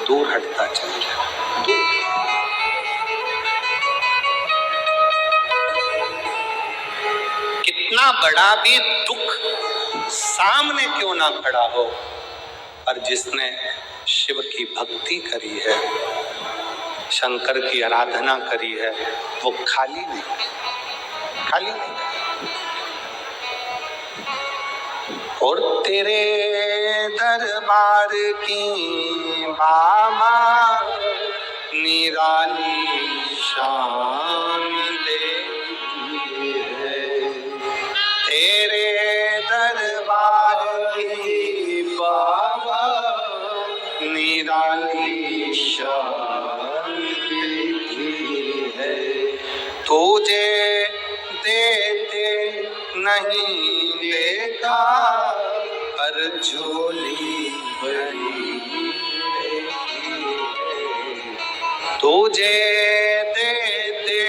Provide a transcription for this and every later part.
दूर हटता चल रहा है। कितना बड़ा भी दुख सामने क्यों ना खड़ा हो, पर जिसने शिव की भक्ति करी है, शंकर की आराधना करी है, वो खाली नहीं, खाली नहीं। और तेरे दरबार की बाबा निराली शान देती है, तेरे दरबार की बाबा निराली शान देती है। तुझे देते नहीं देखा, पर झोली भरी देती है। तुझे देते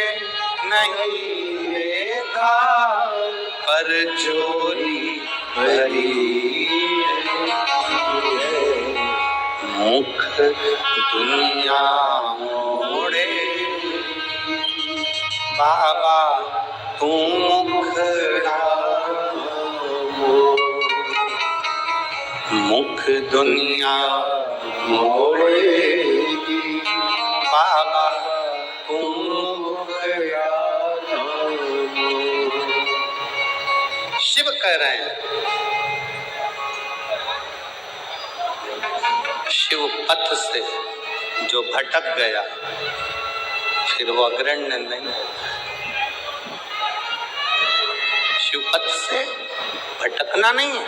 नहीं देखा, पर झोली भरी देती है। मुख दुनिया मोड़े बाबा तू मुखड़ा मोड़, मुख दुनिया मोड़ेगी बाबा तू मुखड़ा मोड़। शिव कह रहे हैं, शिव पथ से जो भटक गया फिर वो अग्रण्य नहीं। शिव पथ से भटकना नहीं है।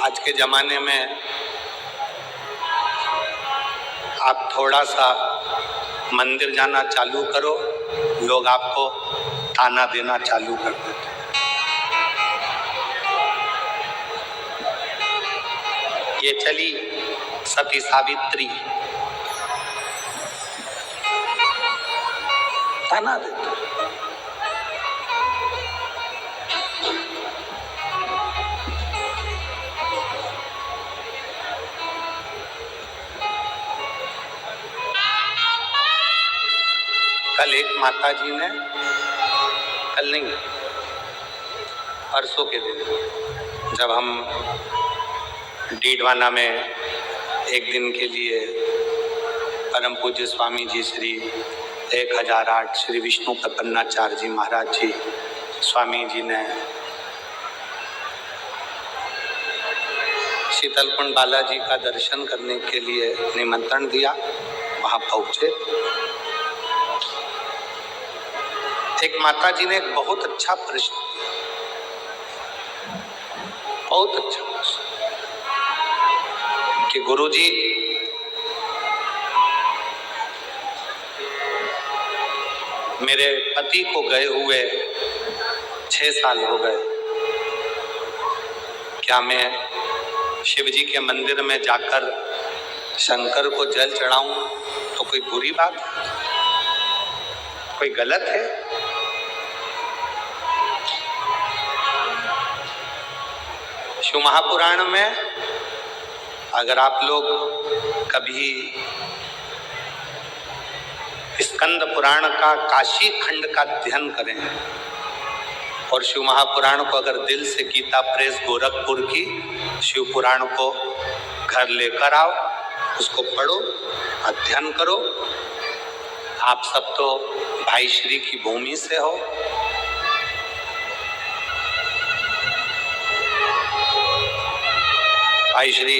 आज के जमाने में आप थोड़ा सा मंदिर जाना चालू करो, लोग आपको ताना देना चालू कर देते। ये चली सती सावित्री, ताना देते। कल एक माता जी ने, कल नहीं परसों के दिन, जब हम डीडवाना में एक दिन के लिए परम पूज्य स्वामी जी श्री 1008 श्री विष्णु प्रपन्नाचार्य जी महाराज जी स्वामी जी ने शीतलकुंड बालाजी का दर्शन करने के लिए निमंत्रण दिया, वहां पहुंचे। एक माता जी ने एक बहुत अच्छा प्रश्न किया, बहुत अच्छा प्रश्न, कि गुरुजी मेरे पति को गए हुए 6 साल हो गए, क्या मैं शिव जी के मंदिर में जाकर शंकर को जल चढ़ाऊं तो कोई बुरी बात है, कोई गलत है? शिव महापुराण में अगर आप लोग कभी स्कंद पुराण का काशी खंड का अध्ययन करें और शिव महापुराण को अगर दिल से गीता प्रेस गोरखपुर की शिव पुराण को घर लेकर आओ, उसको पढ़ो, अध्ययन करो। आप सब तो भाई श्री की भूमि से हो। भाई श्री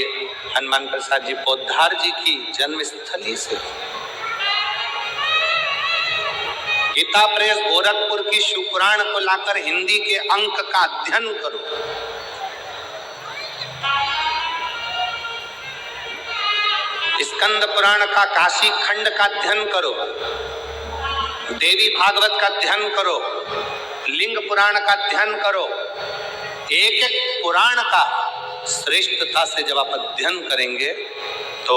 हनुमान प्रसाद जी पोद्दार जी की जन्मस्थली से। गीता प्रेस गोरखपुर की शिव पुराण को लाकर हिंदी के अंक का अध्ययन करो। स्कंद पुराण का काशी खंड का अध्ययन करो, देवी भागवत का अध्ययन करो, लिंग पुराण का अध्ययन करो। एक एक पुराण का श्रेष्ठता से जब आप अध्ययन करेंगे तो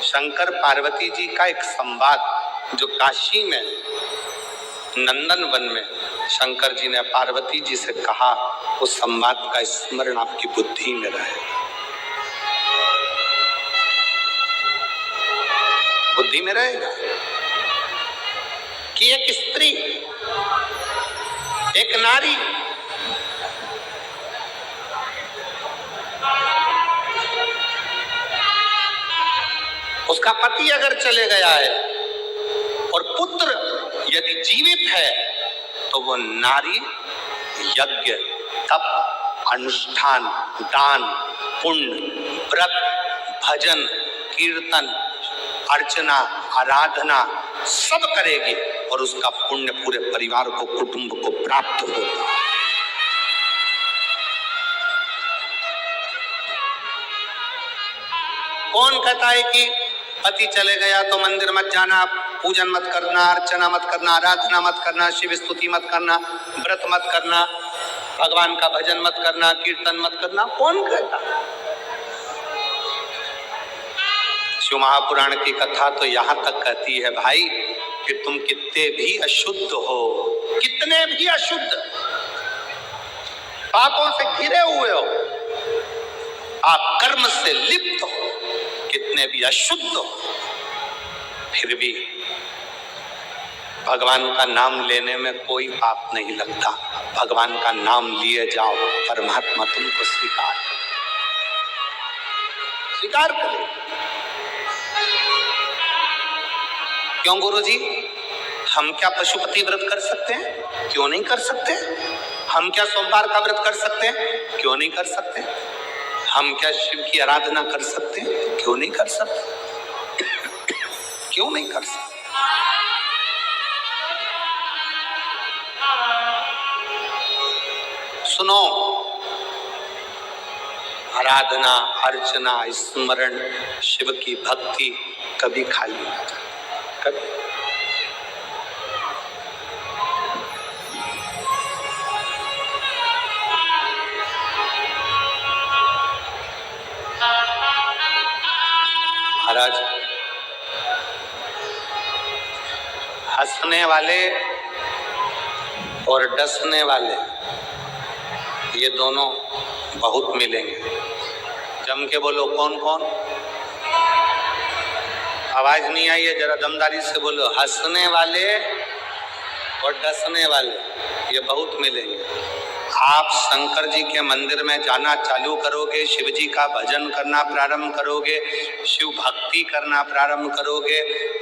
शंकर पार्वती जी का एक संवाद जो काशी में नंदन वन में शंकर जी ने पार्वती जी से कहा, उस संवाद का स्मरण आपकी बुद्धि में रहे। बुद्धि में रहेगा कि एक स्त्री, एक नारी उसका पति अगर चले गया है और पुत्र यदि जीवित है तो वो नारी यज्ञ, तप, अनुष्ठान, दान, पुण्य, व्रत, भजन, कीर्तन, अर्चना, आराधना सब करेगी और उसका पुण्य पूरे परिवार को, कुटुंब को प्राप्त होगा। कौन कहता है कि पति चले गया तो मंदिर मत जाना, पूजन मत करना, अर्चना मत करना, आराधना मत करना, शिव स्तुति मत करना, व्रत मत करना, भगवान का भजन मत करना, कीर्तन मत करना? कौन कहता? शिव महापुराण की कथा तो यहां तक कहती है भाई कि तुम कितने भी अशुद्ध हो, कितने भी अशुद्ध, पापों से घिरे हुए हो, आप कर्म से लिप्त हो, कितने भी अशुद्ध हो, फिर भी भगवान का नाम लेने में कोई पाप नहीं लगता। भगवान का नाम लिए जाओ, परमात्मा तुमको स्वीकार करे। क्यों गुरुजी? हम क्या पशुपति व्रत कर सकते हैं? क्यों नहीं कर सकते? हम क्या सोमवार का व्रत कर सकते हैं? क्यों नहीं कर सकते? हम क्या शिव की आराधना कर सकते हैं? क्यों नहीं कर सकते? क्यों नहीं कर सकते? सुनो, आराधना, अर्चना, स्मरण, शिव की भक्ति कभी खाली ना जाए, कभी। महाराज, हंसने वाले और डसने वाले ये दोनों बहुत मिलेंगे। जम के बोलो, कौन कौन? आवाज नहीं आई है, जरा दमदारी से बोलो। हंसने वाले और डसने वाले ये बहुत मिलेंगे। आप शंकर जी के मंदिर में जाना चालू करोगे, शिव जी का भजन करना प्रारंभ करोगे, शिव भक्ति करना प्रारंभ करोगे,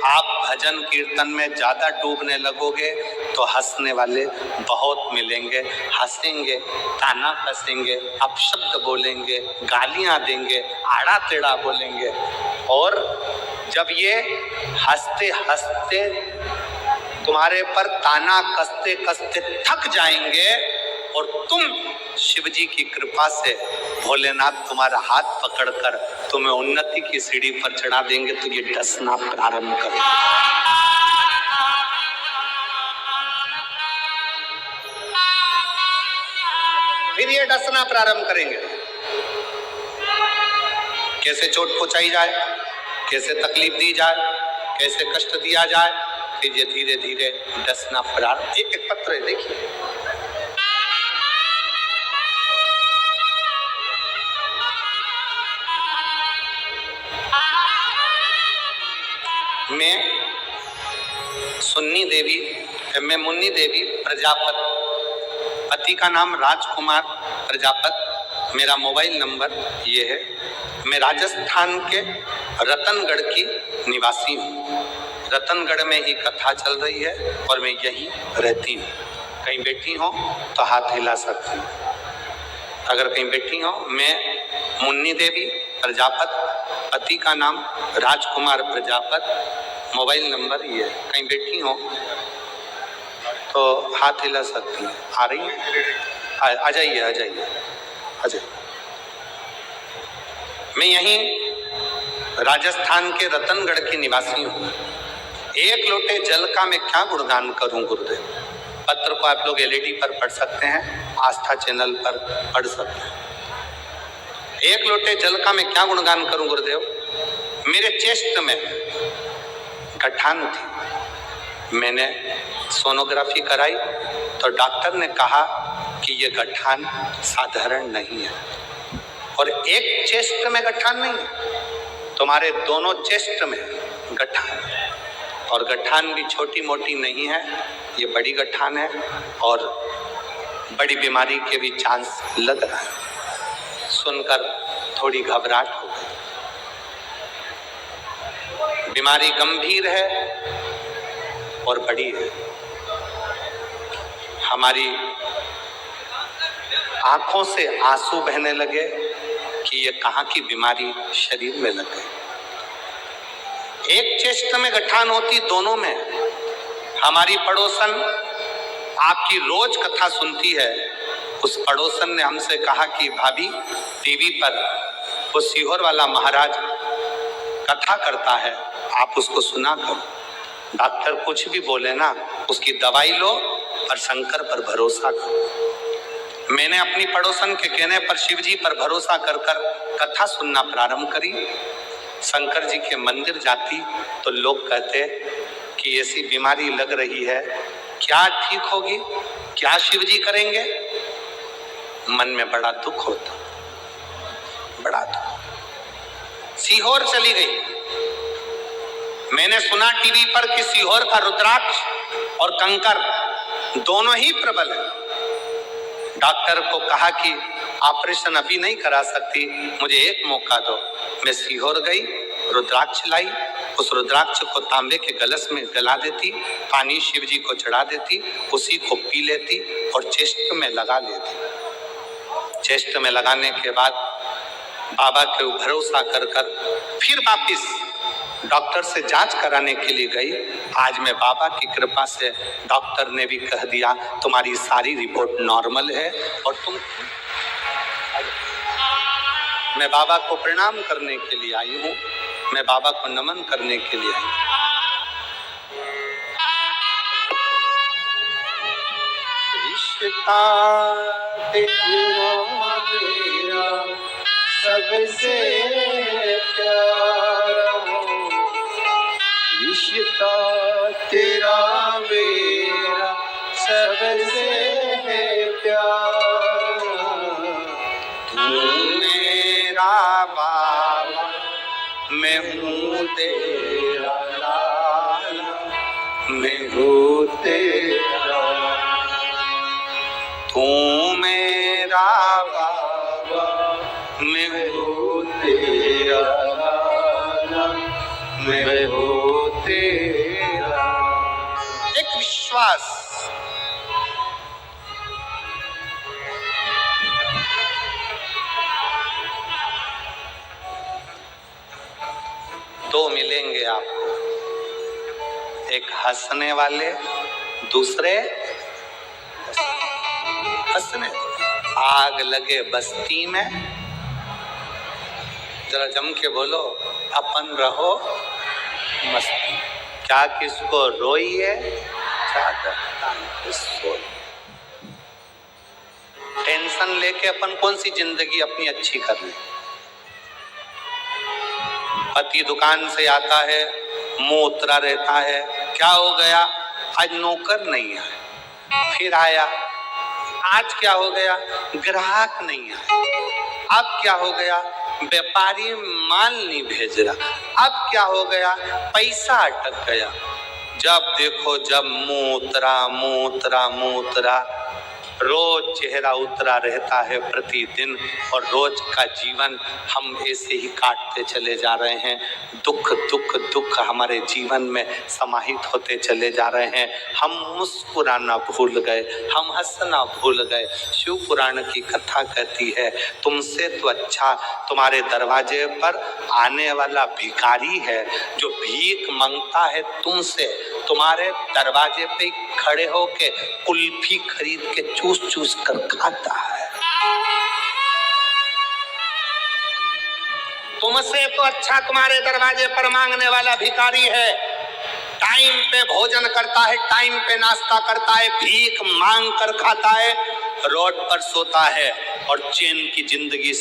आप भजन कीर्तन में ज्यादा डूबने लगोगे तो हंसने वाले बहुत मिलेंगे। हंसेंगे, ताना कसेंगे, अपशब्द बोलेंगे, गालियां देंगे, आड़ा टेढ़ा बोलेंगे। और जब ये हंसते हंसते तुम्हारे पर ताना कसते कसते थक जाएंगे और तुम शिव जी की कृपा से भोलेनाथ तुम्हारा हाथ पकड़कर तुम्हें उन्नति की सीढ़ी पर चढ़ा देंगे तो ये डसना प्रारंभ करें। फिर ये डसना प्रारंभ करेंगे। कैसे चोट पहुंचाई जाए, कैसे तकलीफ दी जाए, कैसे कष्ट दिया जाए, फिर ये धीरे धीरे डसना प्रारंभ। एक एक पत्र है, देखिए। मैं मुन्नी देवी प्रजापत, पति का नाम राजकुमार प्रजापत, मेरा मोबाइल नंबर ये है। मैं राजस्थान के रतनगढ़ की निवासी हूँ। रतनगढ़ में ही कथा चल रही है और मैं यहीं रहती हूँ। कहीं बैठी हो तो हाथ हिला सकती हूँ। अगर कहीं बैठी हो, मैं मुन्नी देवी प्रजापत, पति का नाम राजकुमार प्रजापत, मोबाइल नंबर ये है। कहीं बैठी हो तो हाथ हिला सकती है। आ रही है? आ जाइए, आ जाइए, आ जाइए। मैं यहीं राजस्थान के रतनगढ़ की निवासी हूँ। एक लोटे जल का मैं क्या गुणगान करूं गुरुदेव। पत्र को आप लोग एलईडी पर पढ़ सकते हैं, आस्था चैनल पर पढ़ सकते हैं। एक लोटे जल का मैं क्या गुणगान करूं गुरुदेव। मेरे चेस्ट में गठान थी, मैंने सोनोग्राफी कराई, तो डॉक्टर ने कहा कि ये गठान साधारण नहीं है, और एक चेस्ट में गठान नहीं है, तुम्हारे दोनों चेस्ट में गठान है, और गठान भी छोटी मोटी नहीं है, ये बड़ी गठान है और बड़ी बीमारी के भी चांस लग रहा है। सुनकर थोड़ी घबराहट हो गई। बीमारी गंभीर है और बड़ी है। हमारी आंखों से आंसू बहने लगे कि ये कहाँ की बीमारी शरीर में लग गई। एक चेस्ट में गठान होती, दोनों में। हमारी पड़ोसन आपकी रोज कथा सुनती है। उस पड़ोसन ने हमसे कहा कि भाभी, टीवी पर वो सीहोर वाला महाराज कथा करता है, आप उसको सुना करो। डॉक्टर कुछ भी बोले ना, उसकी दवाई लो और शंकर पर भरोसा करो। मैंने अपनी पड़ोसन के कहने पर शिव जी पर भरोसा कर कर कथा सुनना प्रारंभ करी। शंकर जी के मंदिर जाती तो लोग कहते कि ऐसी बीमारी लग रही है, क्या ठीक होगी, क्या शिव जी करेंगे। मन में बड़ा दुख होता, बड़ा दुख। सीहोर चली गई। मैंने सुना टीवी पर कि सीहोर का रुद्राक्ष और कंकर दोनों ही प्रबल है। डॉक्टर को कहा कि ऑपरेशन अभी नहीं करा सकती, मुझे एक मौका दो। मैं सीहोर गई, रुद्राक्ष लाई, उस रुद्राक्ष को तांबे के गलस में गला देती, पानी शिव जी को चढ़ा देती, उसी को पी लेती और चेस्ट में लगा लेती। चेस्ट में लगाने के बाद बाबा के भरोसा कर कर फिर वापिस डॉक्टर से जांच कराने के लिए गई। आज मैं बाबा की कृपा से, डॉक्टर ने भी कह दिया तुम्हारी सारी रिपोर्ट नॉर्मल है और तुम। मैं बाबा को प्रणाम करने के लिए आई हूँ, मैं बाबा को नमन करने के लिए आई हूँ। रिश्ता तेरा मेरा सबसे प्यारा, रिश्ता तेरा मेरा सबसे प्यारा, तू मेरा बाबा, मैं हूँ तेरा लाला, मैं हूँ तेरा, तू मेरा बाबा, मैं हूँ तेरा लाला, मैं हूँ तेरा। एक विश्वास, दो मिलेंगे आपको, एक हंसने वाले, दूसरे हंसने। आग लगे बस्ती में, जरा जम के बोलो, अपन रहो मस्ती। क्या किसको रोइए, टेंशन लेके अपन कौन सी जिंदगी अपनी अच्छी कर ले। पति दुकान से आता है, मुंह उतरा रहता है, क्या हो गया, आज नौकर नहीं आया। फिर आया, आज क्या हो गया, ग्राहक नहीं आया। अब क्या हो गया, व्यापारी माल नहीं भेज रहा। अब क्या हो गया, पैसा अटक गया। जब देखो जब मुंह उतरा, मुंह उतरा, मुंह उतरा। रोज चेहरा उतरा रहता है प्रतिदिन, और रोज का जीवन हम ऐसे ही काटते चले जा रहे हैं। दुख दुख दुख हमारे जीवन में समाहित होते चले जा रहे हैं। हम मुस्कुराना भूल गए, हम हंसना भूल गए। शिव पुराण की कथा कहती है, तुमसे तो अच्छा तुम्हारे दरवाजे पर आने वाला भिखारी है, जो भीख मांगता है तुमसे, तुम्हारे दरवाजे पे खड़े होके कुल्फी खरीद के चूस चूस कर खाता है। तुमसे तो अच्छा तुम्हारे दरवाजे पर मांगने वाला भिखारी है। टाइम पे भोजन करता है, टाइम पे नाश्ता करता है, भीख मांग कर खाता है। रोड पर सोता है और चैन की जिंदगी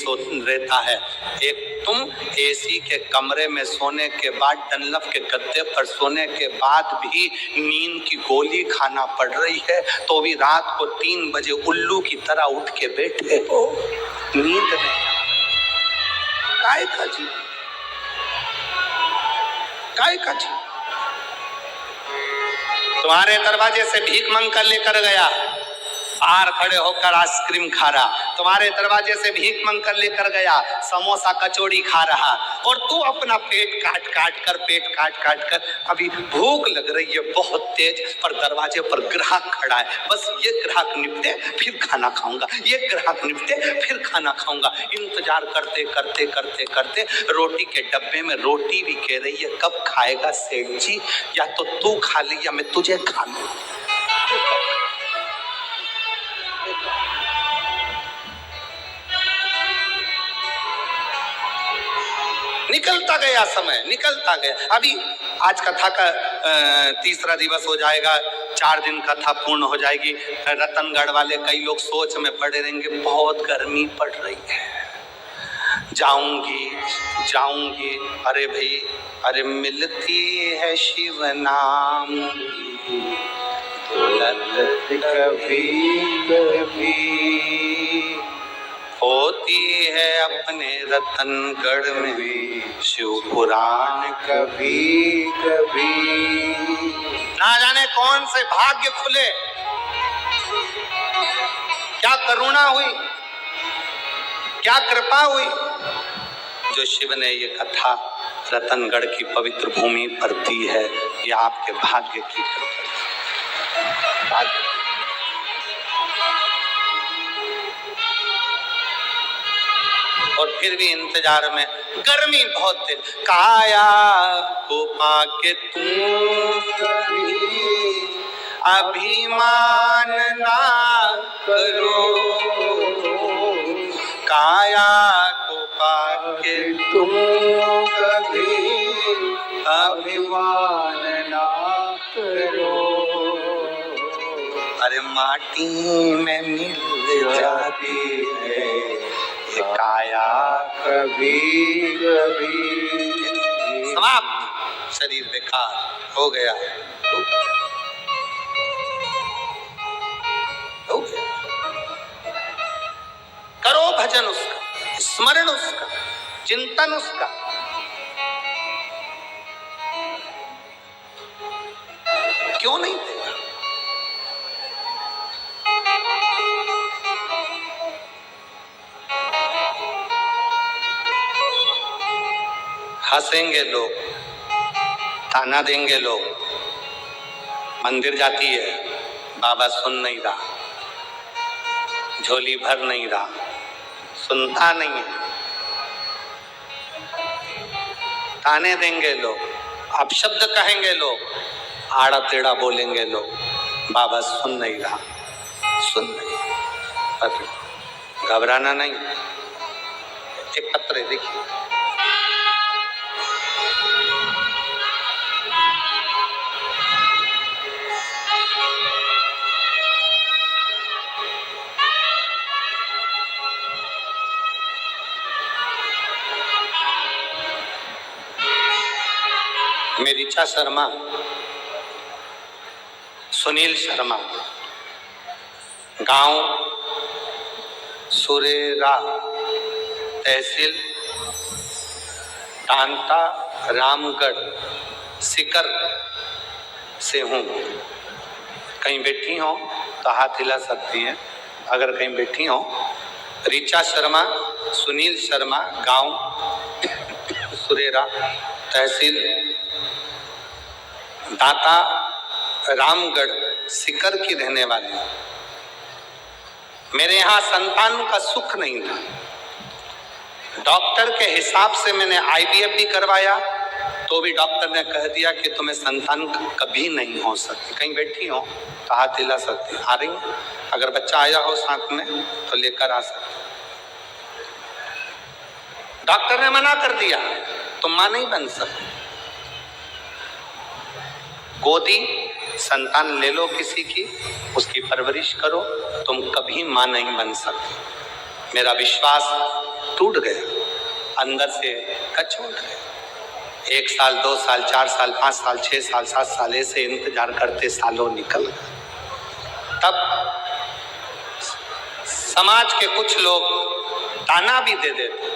रहता है। एक तुम एसी के कमरे में सोने के बाद, डनलप के गद्दे पर सोने के बाद भी नींद की गोली खाना पड़ रही है, तो भी रात को 3 बजे उल्लू की तरह उठ के बैठे हो। नींद नहीं, काय का जी, काय का जी। तुम्हारे दरवाजे से भीख मांग कर लेकर गया, बाहर खड़े होकर आइसक्रीम खा रहा। तुम्हारे दरवाजे से भीख मांग कर लेकर गया, समोसा कचौड़ी खा रहा। और तू अपना पेट काट काट कर अभी भूख लग रही है बहुत तेज, पर दरवाजे पर ग्राहक खड़ा है। बस ये ग्राहक निपटे फिर खाना खाऊंगा, ये ग्राहक निपटे फिर खाना खाऊंगा। इंतजार करते करते करते करते रोटी के डब्बे में रोटी भी कह रही है, कब खाएगा सेठ जी, या तो तू खा ले या मैं तुझे खा लूं। निकलता गया समय, निकलता गया। अभी आज कथा का तीसरा दिवस हो जाएगा, 4 दिन कथा पूर्ण हो जाएगी। रतनगढ़ वाले कई लोग सोच में पड़े रहेंगे, बहुत गर्मी पड़ रही है, जाऊंगी। अरे भाई, अरे मिलती है शिव नाम दौलत कभी कभी, होती है अपने रतनगढ़ में भी शिव पुराण कभी कभी। ना जाने कौन से भाग्य खुले, क्या करुणा हुई, क्या कृपा हुई, जो शिव ने ये कथा रतनगढ़ की पवित्र भूमि पर दी है। ये आपके भाग्य की कृपा। और फिर भी इंतजार में, गर्मी बहुत है। काया को पाके तुम अभिमान ना करो, काया को पाके तुम कभी अभिमान ना करो। अरे माटी में मिल जाती है ये काया कभी कभी। समाप्त, शरीर बेकार हो गया, हो गया। करो भजन उसका, स्मरण उसका, चिंतन उसका। क्यों नहीं देगा? हंसेंगे लोग, ताना देंगे लोग। मंदिर जाती है, बाबा सुन नहीं रहा, झोली भर नहीं रहा, सुनता नहीं है। ताने देंगे लोग, अपशब्द कहेंगे लोग, आड़ा टेढ़ा बोलेंगे लोग, बाबा सुन नहीं रहा, सुन नहीं। पर घबराना नहीं, एक पत्र देखिए, मेरी ऋचा शर्मा, सुनील शर्मा, गांव सुरेरा, तहसील टांटा रामगढ़ सीकर से हूँ। कहीं बैठी हो तो हाथ हिला सकती हैं अगर कहीं बैठी हो। ऋचा शर्मा, सुनील शर्मा, गांव सुरेरा, तहसील टांटा रामगढ़ सीकर की रहने वाली। मेरे यहाँ संतान का सुख नहीं था। डॉक्टर के हिसाब से मैंने IVF भी करवाया तो भी डॉक्टर ने कह दिया कि तुम्हें संतान कभी नहीं हो सकती। कहीं बैठी हो तो हाथ हिला सकती, आ रही है। अगर बच्चा आया हो साथ में तो लेकर आ सकते। डॉक्टर ने मना कर दिया, तुम मां नहीं बन सकती। गोदी संतान ले लो किसी की, उसकी परवरिश करो, तुम कभी मां नहीं बन सकते। मेरा विश्वास टूट गया, अंदर से कचोट गया। 1 साल, 2 साल, 4 साल, 5 साल, 6 साल, 7 साल ऐसे इंतजार करते सालों निकल गए। तब समाज के कुछ लोग ताना भी दे देते,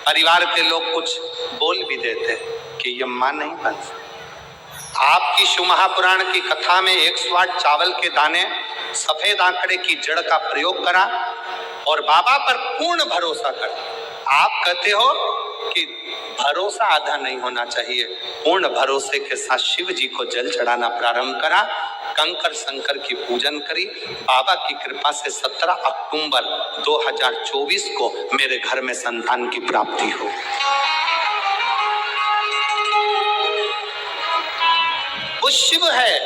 परिवार के लोग कुछ बोल भी देते कि ये मां नहीं बन सकती। आपकी शिव महापुराण की कथा में 108 चावल के दाने, सफेद आंकड़े की जड़ का प्रयोग करा और बाबा पर पूर्ण भरोसा करा। आप कहते हो कि भरोसा आधा नहीं होना चाहिए, पूर्ण भरोसे के साथ शिव जी को जल चढ़ाना प्रारंभ करा, कंकर शंकर की पूजन करी। बाबा की कृपा से 17 अक्टूबर 2024 को मेरे घर में संतान की प्राप्ति हो। वो शिव है,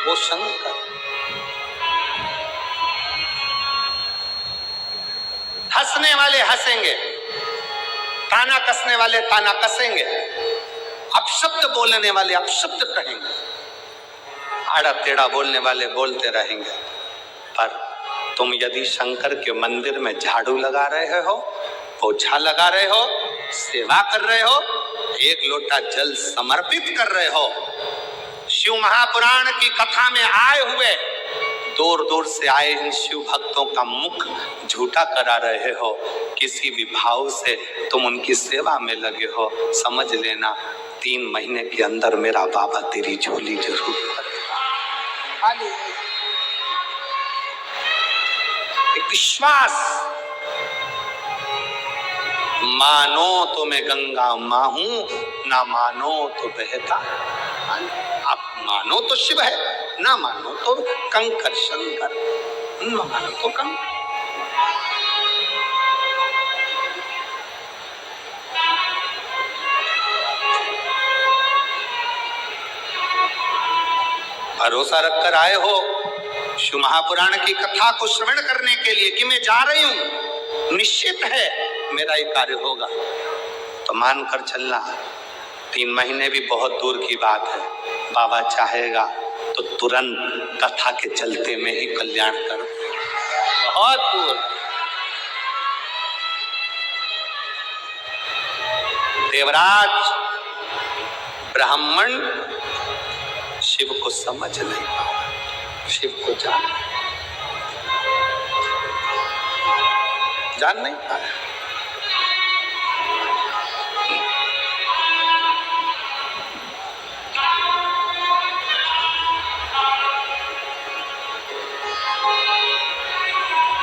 वो शंकर। हंसने वाले हंसेंगे, ताना कसने वाले ताना कसेंगे, अपशब्द बोलने वाले अपशब्द कहेंगे, आड़ा टेढ़ा बोलने वाले बोलते रहेंगे। पर तुम यदि शंकर के मंदिर में झाड़ू लगा रहे हो, पोछा लगा रहे हो, सेवा कर रहे हो, 1 लोटा जल समर्पित कर रहे हो, शिव महापुराण की कथा में आए हुए दूर दूर से आए इन शिव भक्तों का मुख झूठा करा रहे हो, किसी भी भाव से तुम उनकी सेवा में लगे हो, समझ लेना 3 महीने के अंदर मेरा बाबा तेरी झोली जरूर भरेगा। एक विश्वास, मानो तो मैं गंगा मां हूं, ना मानो तो बहता। आप मानो तो शिव है, ना मानो तो कंकर शंकर, ना मानो तो कंकर। भरोसा रखकर आए हो शिव महापुराण की कथा को श्रवण करने के लिए कि मैं जा रही हूं, निश्चित है मेरा ये कार्य होगा, तो मानकर चलना। 3 महीने भी बहुत दूर की बात है, बाबा चाहेगा तो तुरंत कथा के चलते में ही कल्याण कर, बहुत दूर। देवराज ब्राह्मण शिव को समझ नहीं पाया, शिव को जान नहीं पाया।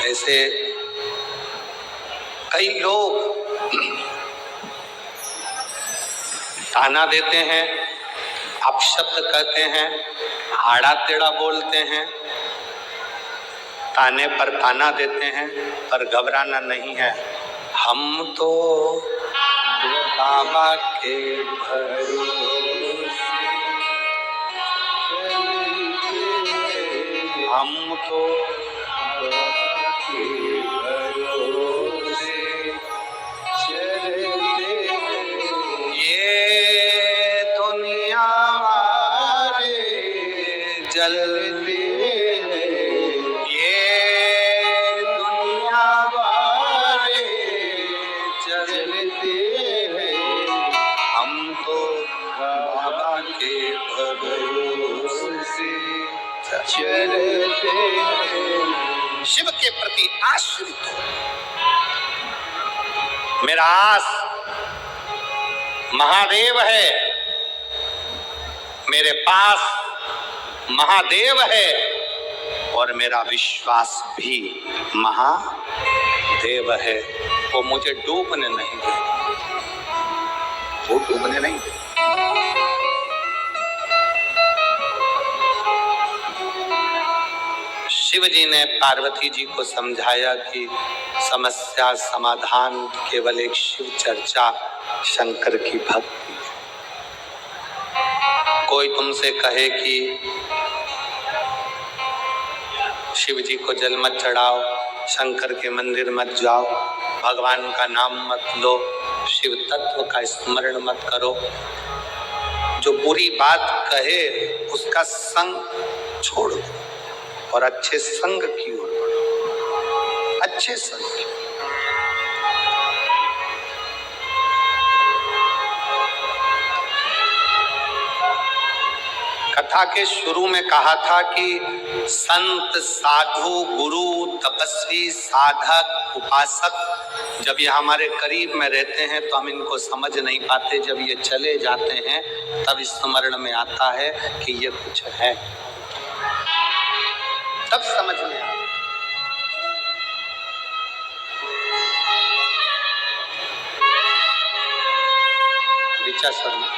ऐसे कई लोग ताना देते हैं, अपशब्द कहते हैं, आड़ा टेढ़ा बोलते हैं, ताने पर ताना देते हैं, पर घबराना नहीं है। हम तो बाबा के भरोसे, हम तो बाबा के भरोसे चलते, ये दुनिया वाले जलते, ये दुनिया वाले चलते हैं, हम तो बाबा के भरोसे चलते हैं। शिव के प्रति आश्रित हो। मेरा आस महादेव है, मेरे पास महादेव है, और मेरा विश्वास भी महादेव है। वो मुझे डूबने नहीं दे, वो डूबने नहीं दे। शिव जी ने पार्वती जी को समझाया कि समस्या समाधान केवल एक शिव चर्चा, शंकर की भक्ति। कोई तुमसे कहे कि शिव जी को जल मत चढ़ाओ, शंकर के मंदिर मत जाओ, भगवान का नाम मत लो, शिव तत्व का स्मरण मत करो, जो बुरी बात कहे उसका संग छोड़ दो और अच्छे संग की ओर बढ़ो, अच्छे संग की। कथा के शुरू में कहा था कि संत, साधु, गुरु, तपस्वी, साधक, उपासक जब ये हमारे करीब में रहते हैं तो हम इनको समझ नहीं पाते। जब ये चले जाते हैं तब स्मरण में आता है कि ये कुछ है, तब समझ में आता है। ऋचा शर्मा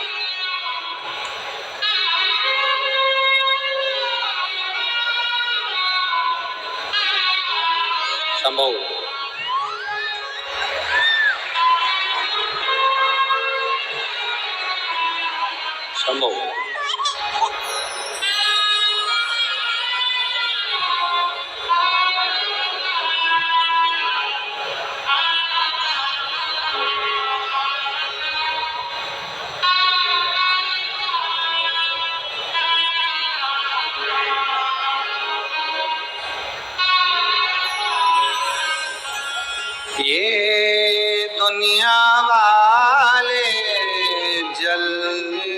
संभव संभव ये दुनिया वाले जलते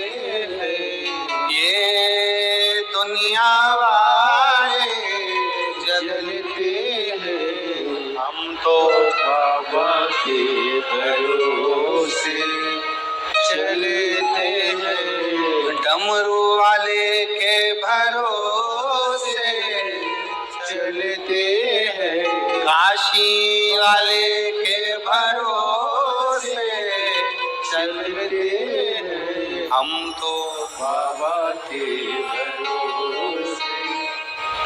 हैं, ये दुनिया वाले जलते हैं, हम तो बाबा के भरोसे चलते हैं, डमरू वाले के भरोसे चलते हैं, काशी वाले के भरोसे चलते हैं, हम तो बाबा के भरोसे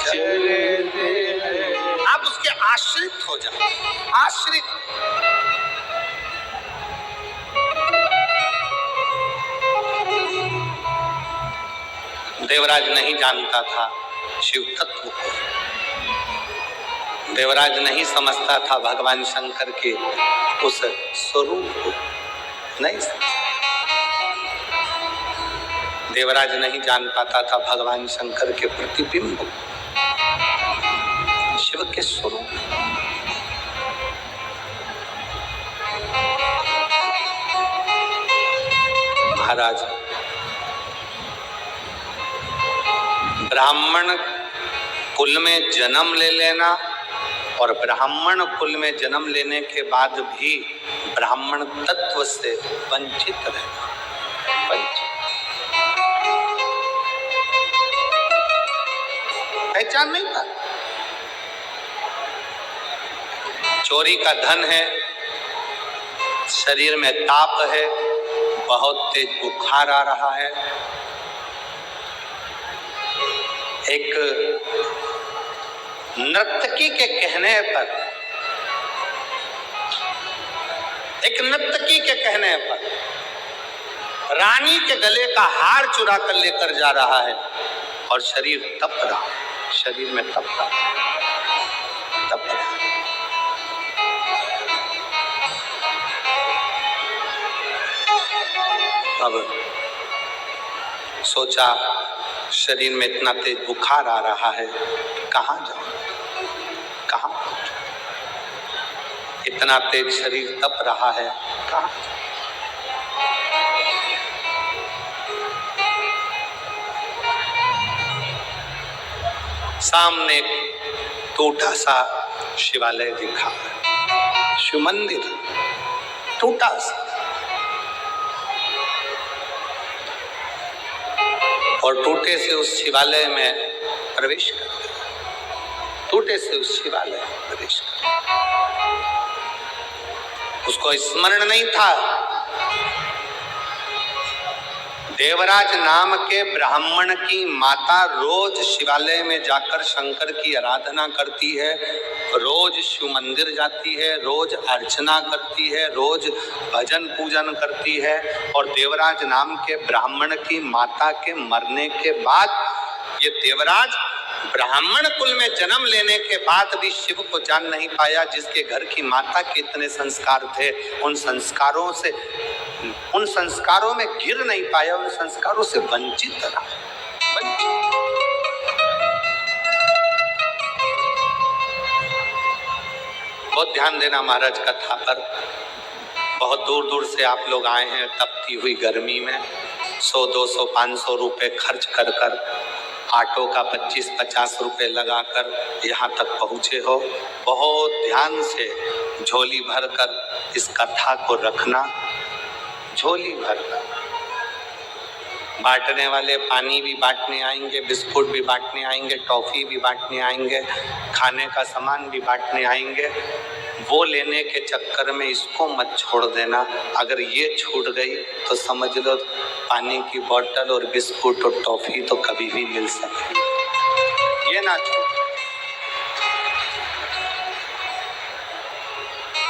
चलते हैं। आप उसके आश्रित हो जाओ, आश्रित। देवराज नहीं जानता था शिव तत्व को, देवराज नहीं समझता था भगवान शंकर के उस स्वरूप को, नहीं समझता। देवराज नहीं जान पाता था भगवान शंकर के प्रतिबिंब को, शिव के स्वरूप। महाराज, ब्राह्मण कुल में जन्म ले लेना और ब्राह्मण कुल में जन्म लेने के बाद भी ब्राह्मण तत्व से वंचित रहना, वंचित। पहचान नहीं था। चोरी का धन है, शरीर में ताप है, बहुत तेज बुखार आ रहा है, एक नर्तकी के कहने पर, एक नर्तकी के कहने पर रानी के गले का हार चुरा कर लेकर जा रहा है और शरीर तप रहा, शरीर में तप रहा, तप रहा। अब सोचा शरीर में इतना तेज बुखार आ रहा है, कहाँ जाऊं, कहाँ? इतना तेज शरीर तप रहा है, कहाँ? सामने टूटा सा शिवालय दिखा, शिव मंदिर टूटा सा, और टूटे से उस शिवालय में प्रवेश कर, टूटे से उस शिवालय में प्रवेश कर। उसको स्मरण नहीं था देवराज नाम के ब्राह्मण की माता रोज शिवालय में जाकर शंकर की आराधना करती है, रोज शिव मंदिर जाती है, रोज अर्चना करती है, रोज भजन पूजन करती है। और देवराज नाम के ब्राह्मण की माता के मरने के बाद ये देवराज ब्राह्मण कुल में जन्म लेने के बाद भी शिव को जान नहीं पाया। जिसके घर की माता के इतने संस्कार थे, उन संस्कारों से उन संस्कारों में गिर नहीं पाया, उन संस्कारों से वंचित रहा। बहुत ध्यान देना महाराज कथा पर। बहुत दूर दूर से आप लोग आए हैं, तपती हुई गर्मी में 100, 200, 500 रुपए खर्च कर कर, ऑटो का 25-50 रुपए लगाकर यहाँ तक पहुँचे हो। बहुत ध्यान से झोली भरकर इस कथा को रखना, झोली भरकर। बांटने वाले पानी भी बांटने आएंगे, बिस्कुट भी बांटने आएंगे, टॉफी भी बांटने आएंगे, खाने का सामान भी बांटने आएंगे। वो लेने के चक्कर में इसको मत छोड़ देना। अगर ये छूट गई तो समझ लो पानी की बोतल और बिस्कुट और टॉफी तो कभी भी मिल सकती, ये ना छूट।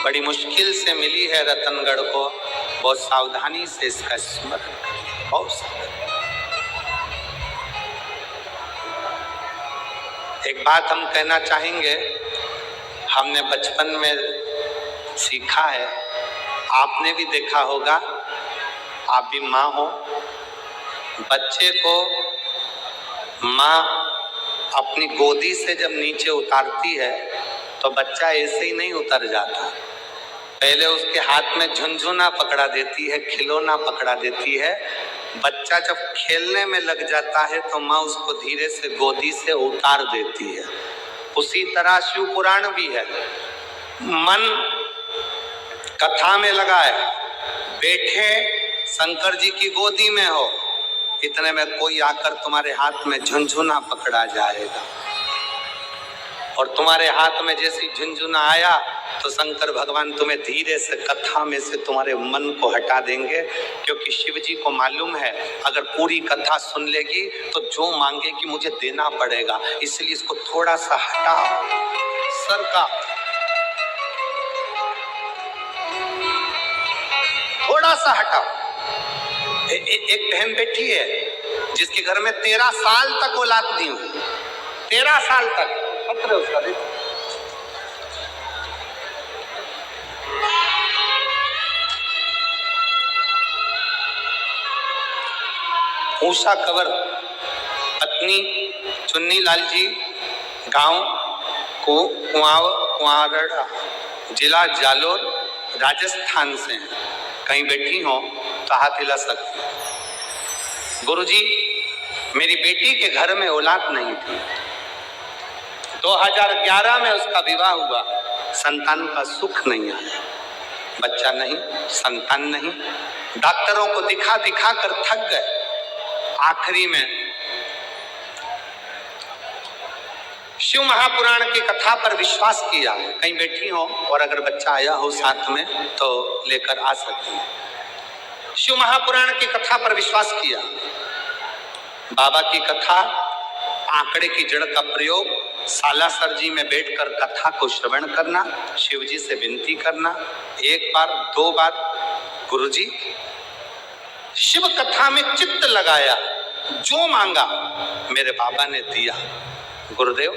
बड़ी मुश्किल से मिली है रतनगढ़ को, बहुत सावधानी से इसका स्मरण करें, बहुत सावधानी। एक बात हम कहना चाहेंगे, हमने बचपन में सीखा है, आपने भी देखा होगा, आप भी माँ हो, बच्चे को माँ अपनी गोदी से जब नीचे उतारती है तो बच्चा ऐसे ही नहीं उतर जाता। पहले उसके हाथ में झुनझुना पकड़ा देती है, खिलौना पकड़ा देती है। बच्चा जब खेलने में लग जाता है तो माँ उसको धीरे से गोदी से उतार देती है। उसी तरह शिव पुराण भी है। मन कथा में लगा है, बैठे शंकर जी की गोदी में हो, इतने में कोई आकर तुम्हारे हाथ में झुनझुना पकड़ा जाएगा, और तुम्हारे हाथ में जैसी झुनझुना आया तो शंकर भगवान तुम्हें धीरे से कथा में से तुम्हारे मन को हटा देंगे, क्योंकि शिव जी को मालूम है अगर पूरी कथा सुन लेगी तो जो मांगेगी मुझे देना पड़ेगा, इसलिए इसको थोड़ा सा हटाओ, सरका, थोड़ा सा हटाओ। एक बहन बैठी है जिसके घर में 13 साल तक औलाद नहीं हुई, 13 साल तक पत्र उसका देखो। उषा कंवर पत्नी चुन्नी लाल जी गांव को कुआरड़ा जिला जालोर राजस्थान से हैं। कहीं बैठी हो तो हाथ हिला सकती हैं। गुरुजी, मेरी बेटी के घर में औलाद नहीं थी, 2011 में उसका विवाह हुआ, संतान का सुख नहीं आया, बच्चा नहीं, संतान नहीं, डॉक्टरों को दिखा दिखा कर थक गए। आखिरी में शिव महापुराण की कथा पर विश्वास किया। कहीं बैठी हो और अगर बच्चा आया हो साथ में तो लेकर आ सकती है। शिव महापुराण की कथा पर विश्वास किया। बाबा की कथा, आंकड़े की जड़ का प्रयोग, सालासर जी में बैठकर कथा को श्रवण करना, शिव जी से विनती करना, एक बार 2 बार, गुरुजी शिव कथा में चित्त लगाया, जो मांगा मेरे बाबा ने दिया। गुरुदेव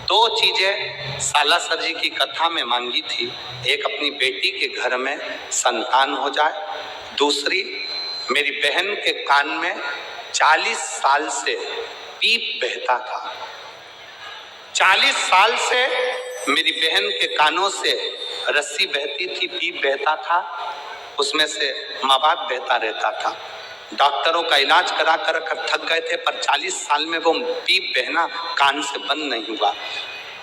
2 चीजें सालासर जी की कथा में मांगी थी, एक अपनी बेटी के घर में संतान हो जाए, दूसरी मेरी बहन के कान में 40 साल से पीप बहता था, 40 साल से मेरी बहन के कानों से रस्सी बहती थी, पीप बहता था, उसमें से मवाद बहता रहता था। डॉक्टरों का इलाज करा कर थक गए थे, पर 40 साल में वो पीप बहना कान से बंद नहीं हुआ।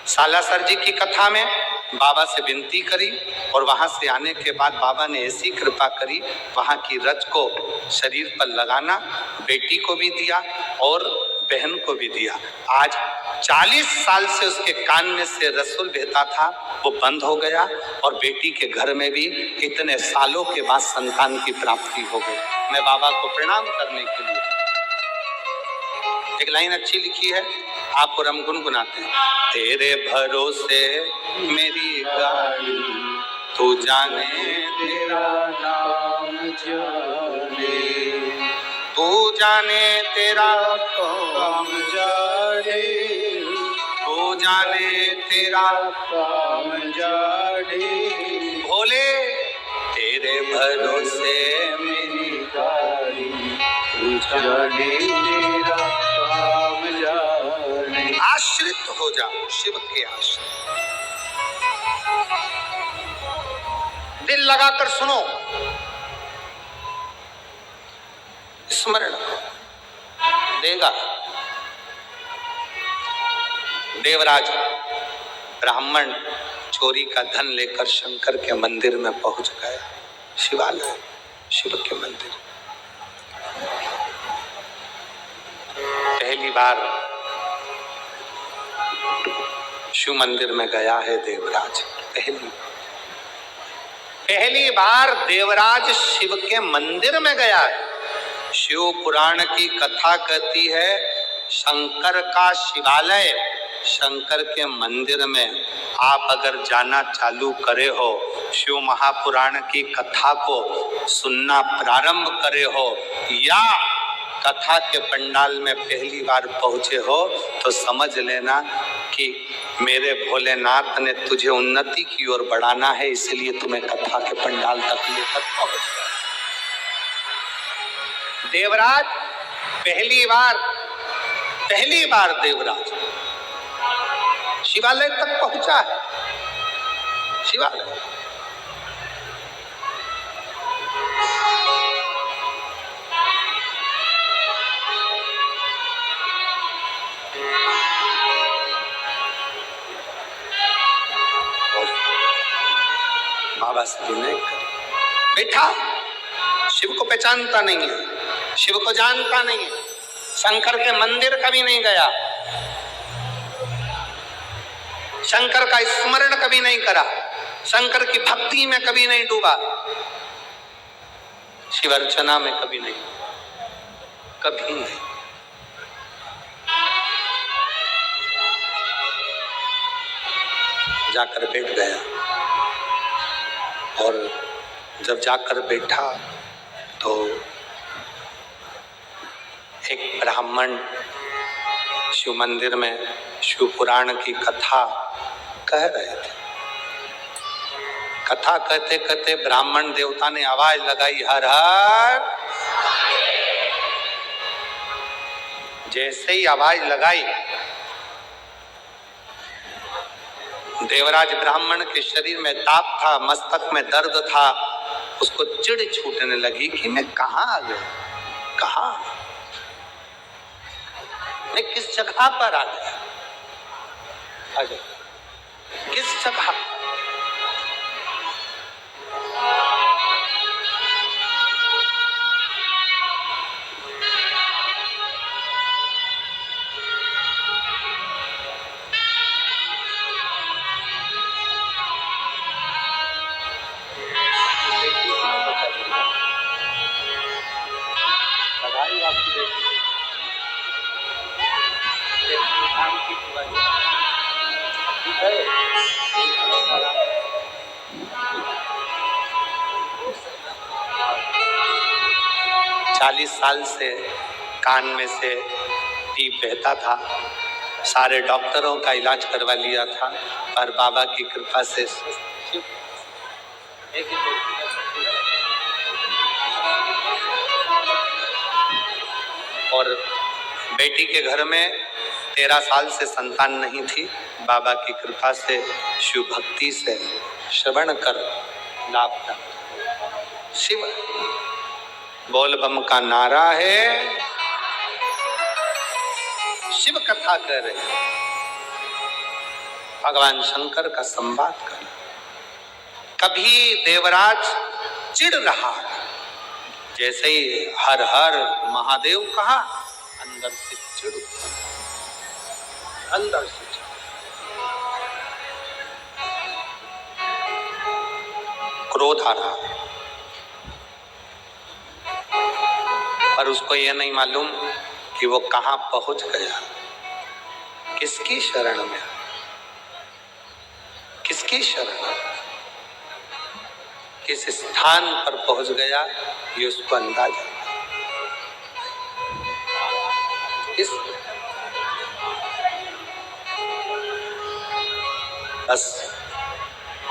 सालासर जी की कथा में बाबा से विनती करी, और वहां से आने के बाद बाबा ने ऐसी कृपा करी, वहां की रज को शरीर पर लगाना, बेटी को भी दिया और बहन को भी दिया। आज 40 साल से उसके कान में से रसूल बहता था, वो बंद हो गया, और बेटी के घर में भी इतने सालों के बाद संतान की प्राप्ति हो गई। मैं बाबा को प्रणाम करने के लिए, एक लाइन अच्छी लिखी है, आपको हम गुनगुनाते हैं। तेरे भरोसे मेरी गाड़ी, तू जाने तेरा नाम जाने, तू जाने तेरा काम जाने, तू जाने तेरा काम जाने, भोले तेरे भरोसे मेरी गाड़ी, तू जाने तेरा काम जाने। आश्रित हो जा शिव के आश्रित। दिल लगाकर सुनो, स्मरण देगा। देवराज ब्राह्मण चोरी का धन लेकर शंकर के मंदिर में पहुंच गया। शिवालय, शिव के मंदिर। पहली बार शिव मंदिर में गया है देवराज। पहली बार देवराज शिव के मंदिर में गया है। शिव पुराण की कथा कहती है, शंकर का शिवालय, शंकर के मंदिर में आप अगर जाना चालू करे हो, शिव महापुराण की कथा को सुनना प्रारंभ करे हो, या कथा के पंडाल में पहली बार पहुंचे हो, तो समझ लेना कि मेरे भोलेनाथ ने तुझे उन्नति की ओर बढ़ाना है, इसलिए तुम्हें कथा के पंडाल तक लेकर पहुंच गया। देवराज पहली बार देवराज शिवालय तक पहुंचा है। शिवालय बाबा से विनय कर बैठा। शिव को पहचानता नहीं है, शिव को जानता नहीं है, शंकर के मंदिर कभी नहीं गया, शंकर का स्मरण कभी नहीं करा, शंकर की भक्ति में कभी नहीं डूबा, शिव अर्चना में कभी नहीं, कभी नहीं। जाकर बैठ गया, और जब जाकर बैठा तो एक ब्राह्मण शिव मंदिर में शिव पुराण की कथा कह रहे थे। कथा कहते कहते ब्राह्मण देवता ने आवाज लगाई, हर हर। जैसे ही आवाज लगाई, देवराज ब्राह्मण के शरीर में ताप था, मस्तक में दर्द था, उसको चिढ़ छूटने लगी कि मैं कहाँ आ गया, कहाँ, मैं किस जगह पर आ गया, किस जगह। चालीस साल से कान में से टीप बहता था, सारे डॉक्टरों का इलाज करवा लिया था, पर बाबा की कृपा से और बेटी के घर में 13 साल से संतान नहीं थी। बाबा की कृपा से शिव भक्ति से श्रवण कर लाभ था। शिव बोल बम का नारा है, शिव कथा कर रहे, भगवान शंकर का संवाद कर। कभी देवराज चिढ़ रहा, जैसे ही हर हर महादेव कहा, अंदर से चिढ़, अंदर से चिढ़। क्रोध आ रहा, पर उसको यह नहीं मालूम कि वो कहां पहुंच गया, किसकी शरण में, किसकी शरण, किस स्थान पर पहुंच गया, ये उसको अंदाजा। इस बस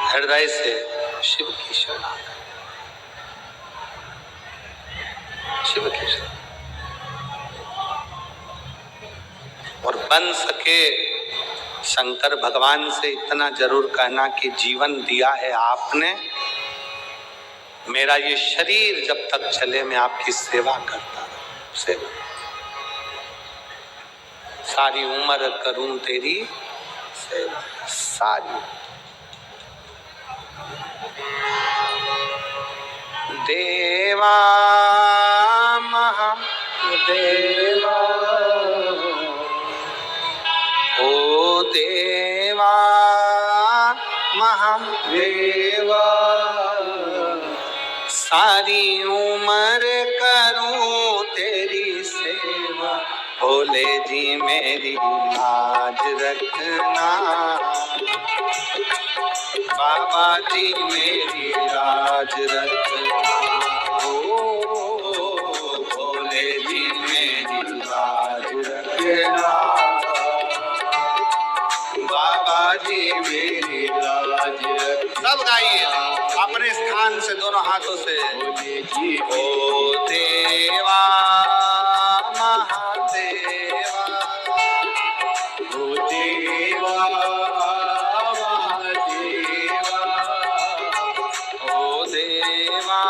हृदय से शिव की शरण, शिव कृष्ण। और बन सके शंकर भगवान से इतना जरूर कहना कि जीवन दिया है आपने, मेरा ये शरीर जब तक चले मैं आपकी सेवा करता रहूं। सेवा सारी उम्र करूं तेरी सेवा, सारी। देवा महादेवा, ओ देवा महादेवा, सारी उम्र करूं तेरी सेवा, भोले जी मेरी लाज रखना, बाबा जी मेरी लाज रखना, ओ भोले जी मेरी लाज रखना, बाबा जी मेरी लाज रखना। सब गाइए अपने स्थान से दोनों हाथों से। भोले जी ओ देवा महादेवा, ओ देवा महादेवा, ओ देवा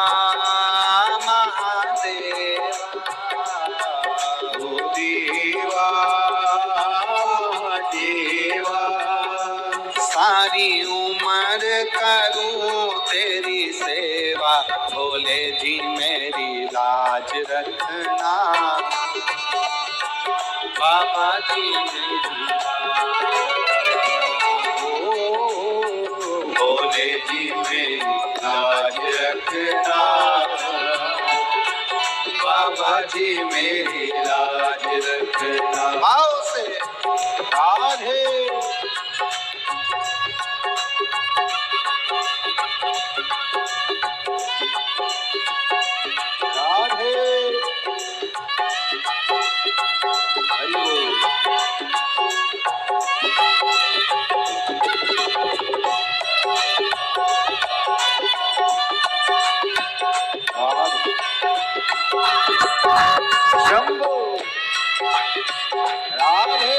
महादेवा, ओ देवा महादेवा, सारी उम्र करूं तेरी सेवा, भोले जी मेरी लाज रखना, बाबा जी मेरी, ओ भोले जी मेरी लाज रखना, बाबा जी मेरी लाज रखना। भाव से राधे शंभो राधे।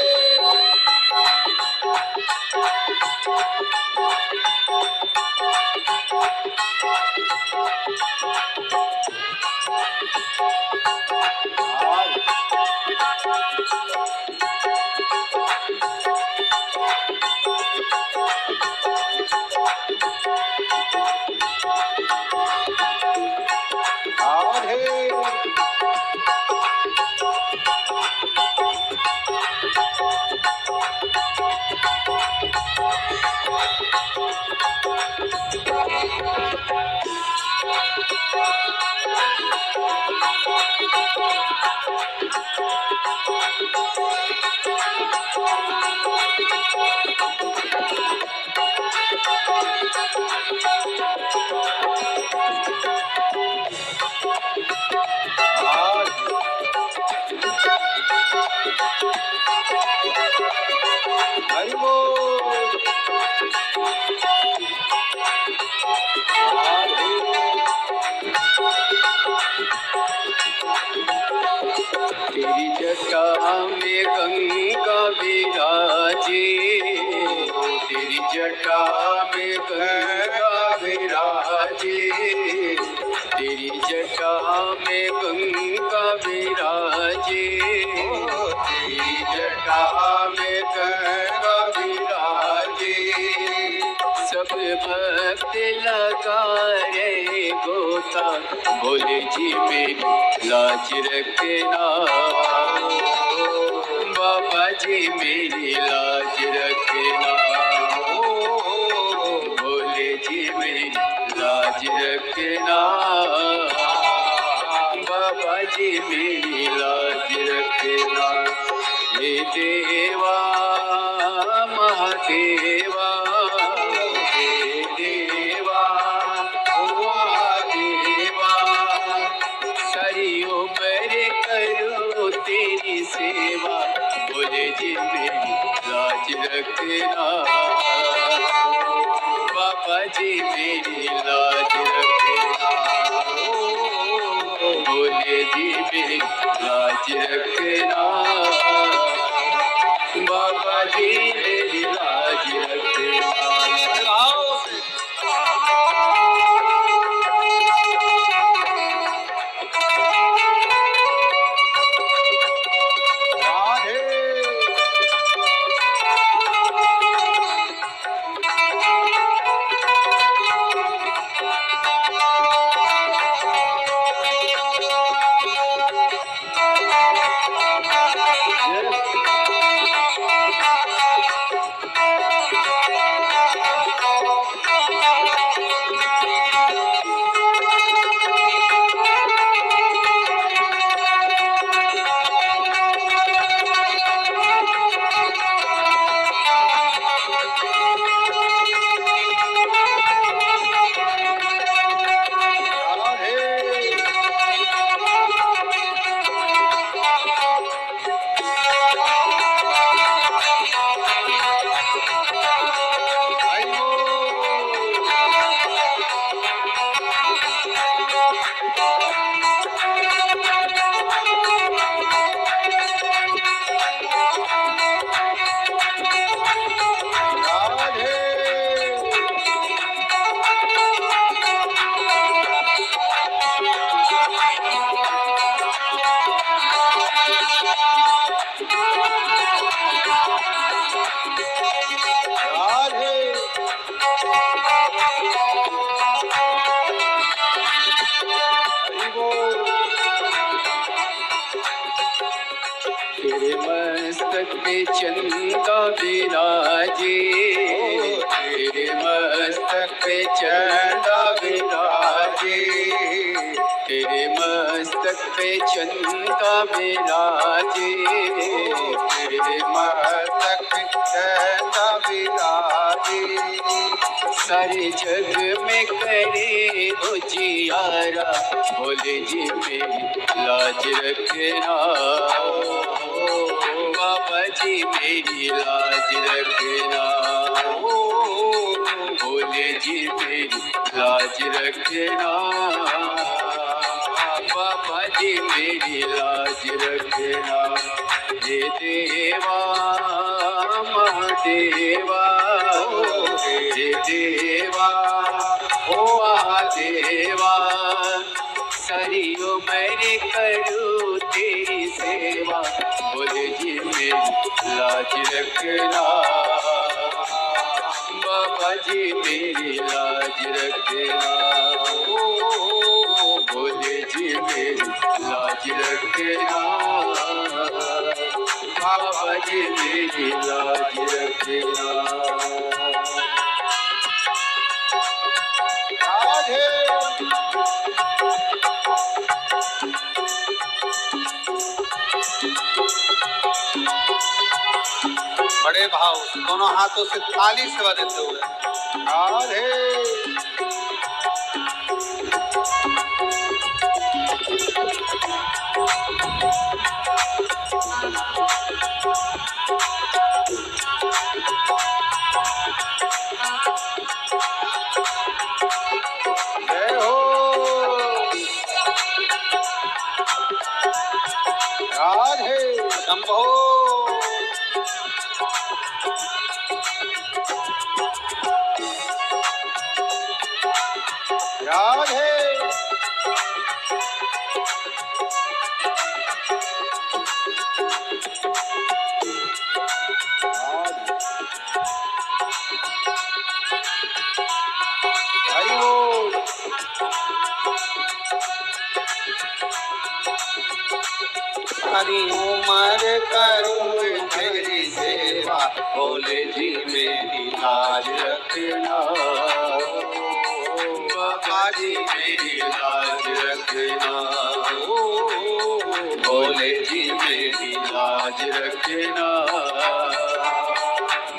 तेरी जटा में गंगा विराजे, तेरी जटा में गंगा विराजे, तेरी जटा में गंगा विराजे, तेरी जटा में गंगा विराजे, सब भक्त लगा रे गोता, भोले जी मेरी लाज रखना, बाबा जी मेरी लाज रखना, भोले जी मेरी लाज रखना, बाबा जी मेरी लाज रखना। हे देवा महादेवा, हे देवा महादेवा, सारी उम्र करो तेरी सेवा, भोले जी मेरी लाज रखना, बाबा जी मेरी लाज रखना, भोले भोले जी मेरी लाज रखना, बाबा जी मेरी लाज रखना। तेरे मस्तक पे चंदा विराजे, तेरे मस्तक पे चंदा विराजे, तेरे मस्तक पे चंदा विराजे, तेरे मस्तक पे चंदा विराजे। सारे जग में करे उजियारा, भोले जी मेरी लाज रखना, बाबा जी मेरी लाज रखना, भोले जी मेरी लाज रखना, बाबा जी मेरी लाज रखना। हे देवा महादेवा, हे देवा ओ महादेवा, सारी उम्र करूँ तेरी सेवा, भोले जी मेरी लाज रखना, बाबा जी मेरी लाज रखना, भोले जी मेरी लाज रखना, बाबा जी मेरी लाज रखना। बड़े भाव दोनों हाथों से ताली सेवा देते हुए राधे। जय हो राधे शंभो। राधे हरि बोल। सारी उम्र करूँ तेरी सेवा, भोले जी मेरी लाज रखना, बाबा जी मेरी लाज रखना, भोले जी मेरी लाज रखना,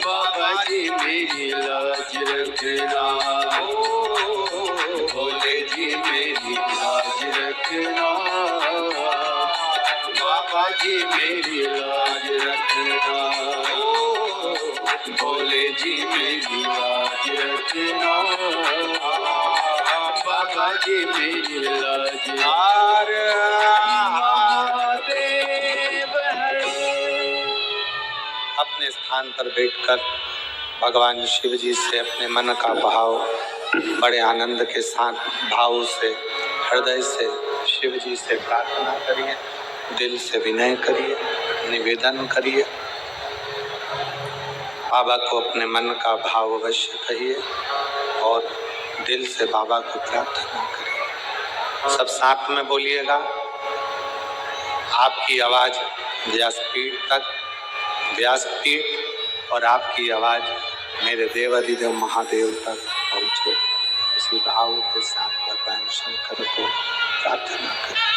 बाबा जी मेरी लाज रखना, भोले जी मेरी लाज रखना, बाबा जी मेरी लाज रखना, भोले जी मेरी लाज रखना, बाबा जी मेरी लाज महादेव हरे। अपने स्थान पर बैठकर भगवान शिव जी से अपने मन का भाव बड़े आनंद के साथ भाव से हृदय से शिव जी से प्रार्थना करिए, दिल से विनय करिए, निवेदन करिए। बाबा को अपने मन का भाव अवश्य कहिए और दिल से बाबा को प्रार्थना करिए। सब साथ में बोलिएगा। आपकी आवाज व्यासपीठ तक, व्यासपीठ और आपकी आवाज मेरे देवाधिदेव महादेव तक पहुंचे। इसी भाव के साथ भगवान शंकर को प्रार्थना करें।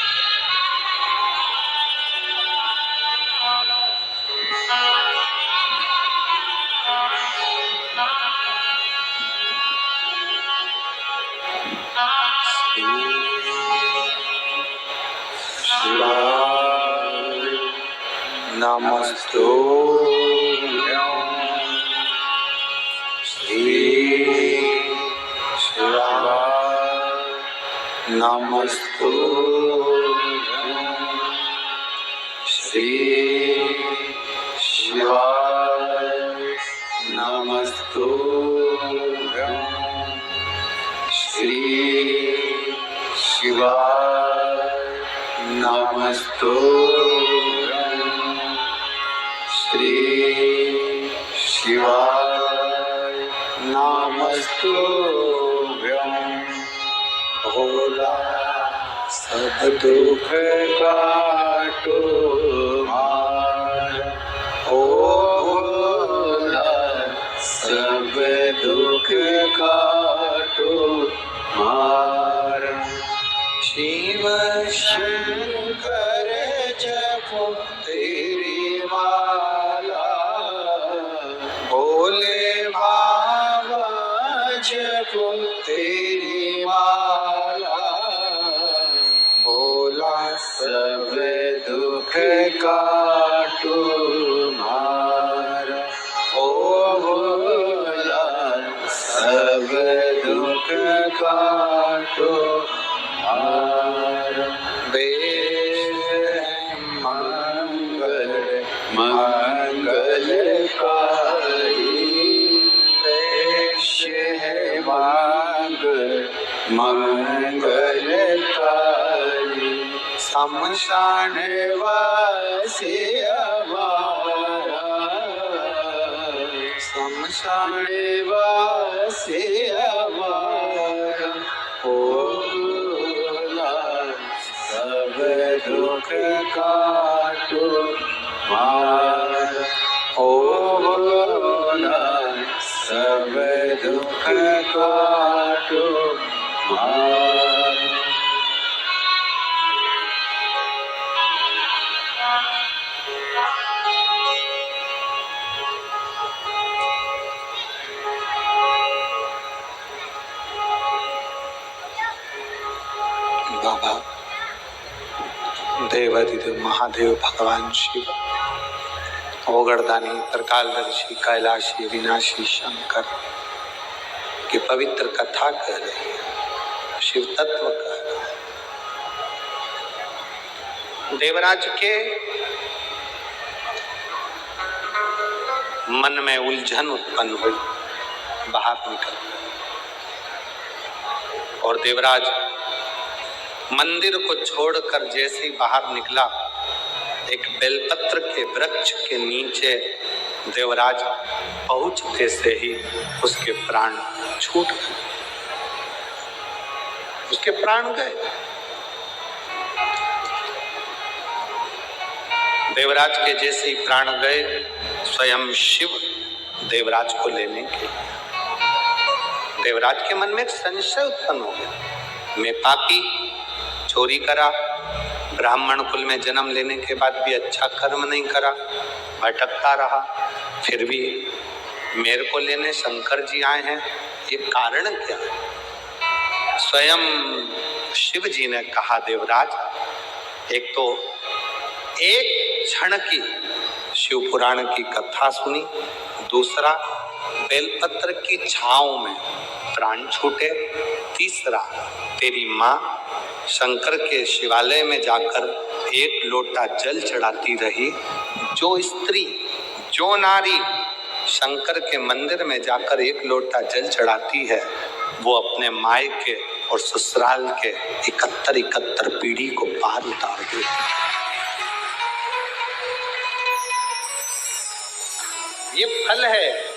नमस्तुभ्यं श्री शिवाय नमस्तुभ्यं श्री शिवाय नमस्तुभ्यं श्री शिवाय नमस्तुभ्यं श्री शिवाय नमस्तुभ्यं। भोला सब दुख काटो मार, ओ भोला सब दुख काटो मार। शिव शंकर जपो तेरी माला, भोले बाबा जपो तेरी माला। भोला सब दुख काटो मार, ओ भोला सब दुख काटो मार। मंगल मंगलकारी वेश है मंगल मंगलकारी। शमशान वासी हमारा, शमशान वासी हमारा। भोला सब दुख काटो मार, ओ भोला सब दुख काटो मार। बाबा देवाधिदेव महादेव भगवान शिव, ओगरदानी, त्रिकालदर्शी, कैलाशी, विनाशी शंकर की पवित्र कथा कह रही है, शिव तत्व कह रहा है। देवराज के मन में उलझन उत्पन्न हुई, बाहर निकल और देवराज मंदिर को छोड़कर जैसे ही बाहर निकला, एक बेलपत्र के वृक्ष के नीचे देवराज पहुंचते से ही उसके प्राण छूट गए, उसके प्राण गए। देवराज के जैसे ही प्राण गए, स्वयं शिव देवराज को लेने के लिए, देवराज के मन में एक संशय उत्पन्न हो गया। मैं पापी, चोरी करा, ब्राह्मण कुल में जन्म लेने के बाद भी अच्छा कर्म नहीं करा, भटकता रहा, फिर भी मेरे को लेने शंकर जी आए हैं, ये कारण क्या है? स्वयं शिव जी ने कहा, देवराज, एक तो एक क्षण की शिव पुराण की कथा सुनी, दूसरा बेलपत्र की छांव में प्राण छूटे। तीसरा, तेरी माँ शंकर के शिवालय में जाकर एक लोटा जल चढ़ाती रही। जो स्त्री, जो नारी शंकर के मंदिर में जाकर एक लोटा जल चढ़ाती है, वो अपने मायके और ससुराल के 71 पीढ़ी को पार उतार देती है। ये फल है।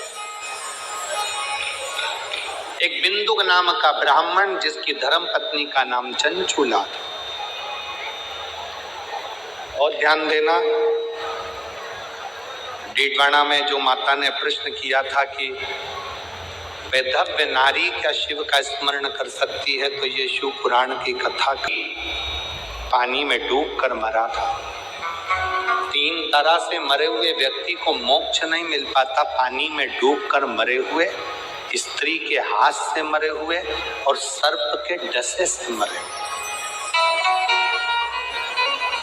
एक बिंदुक नाम का ब्राह्मण, जिसकी धर्म पत्नी का नाम चंचूला था। और ध्यान देना, डीडवाना में जो माता ने प्रश्न किया था कि वैधव्य नारी क्या शिव का स्मरण कर सकती है, तो ये शिव पुराण की कथा पानी में डूब कर मरा था। 3 तरह से मरे हुए व्यक्ति को मोक्ष नहीं मिल पाता, पानी में डूबकर मरे हुए, स्त्री के हाथ से मरे हुए और सर्प के डसे से मरे।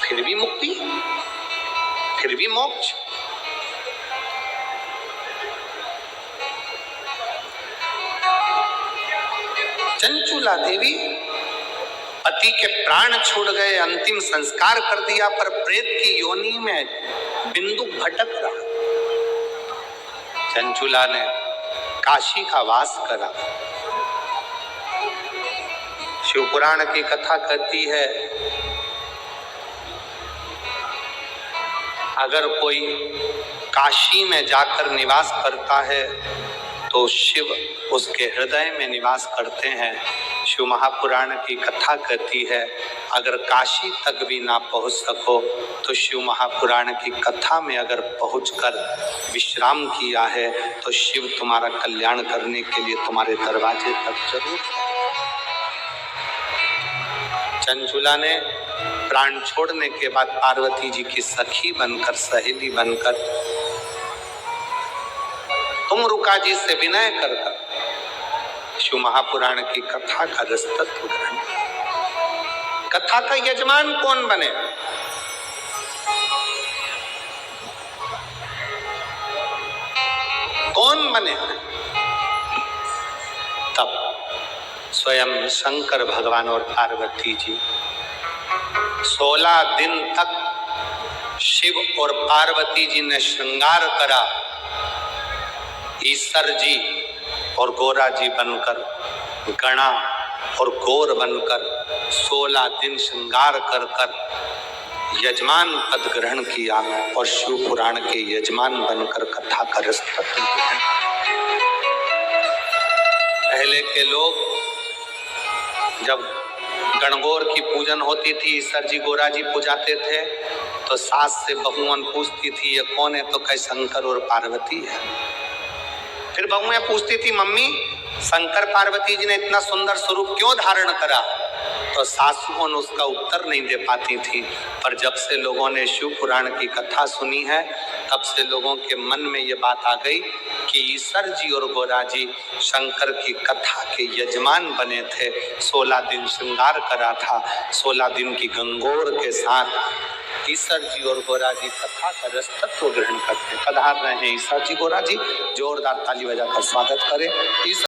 फिर भी मुक्ति, फिर भी मोक्ष। चंचूला देवी, पति के प्राण छूट गए, अंतिम संस्कार कर दिया, पर प्रेत की योनि में बिंदु भटक रहा। चंचूला ने काशी का वास करा। शिव पुराण की कथा कहती है, अगर कोई काशी में जाकर निवास करता है तो शिव उसके हृदय में निवास करते हैं। शिव महापुराण की कथा कहती है, अगर काशी तक भी ना पहुंच सको तो शिव महापुराण की कथा में अगर पहुंचकर विश्राम किया है तो शिव तुम्हारा कल्याण करने के लिए तुम्हारे दरवाजे तक जरूर। चंचूला ने प्राण छोड़ने के बाद पार्वती जी की सखी बनकर, सहेली बनकर, तुमरुका जी से विनय कर शिव महापुराण की कथा का रसतत्व ग्रहण। कथा का यजमान कौन बने? कौन बने? तब स्वयं शंकर भगवान और पार्वती जी 16 दिन तक शिव और पार्वती जी ने श्रृंगार करा। ईश्वर जी और गोरा जी बनकर, गणा और गौर बनकर 16 दिन श्रृंगार कर कर यजमान पद ग्रहण किया और शिव पुराण के यजमान बनकर कथा का रसतत्व ग्रहण। पहले के लोग जब गणगौर की पूजन होती थी, ईश्वर जी गोरा जी पूजाते थे, तो सास से बहुवन पूछती थी ये कौन है, तो कहे शंकर और पार्वती है। फिर बहुएं पूछती थी, मम्मी शंकर पार्वती जी ने इतना सुंदर स्वरूप क्यों धारण करा, तो सासुओं ने उसका उत्तर नहीं दे पाती थी। पर जब से लोगों ने शिव पुराण की कथा सुनी है, तब से लोगों के मन में ये बात आ गई कि ईश्वर जी और गोरा जी शंकर की कथा के यजमान बने थे। 16 दिन श्रृंगार करा था, 16 दिन की गंगोर के साथ ईश्वर जी और गोरा जी कथा का रसतत्व ग्रहण करते। पधार रहे हैं ईश्वर जी, गोरा जी, जोरदार ताली बजाकर स्वागत करें।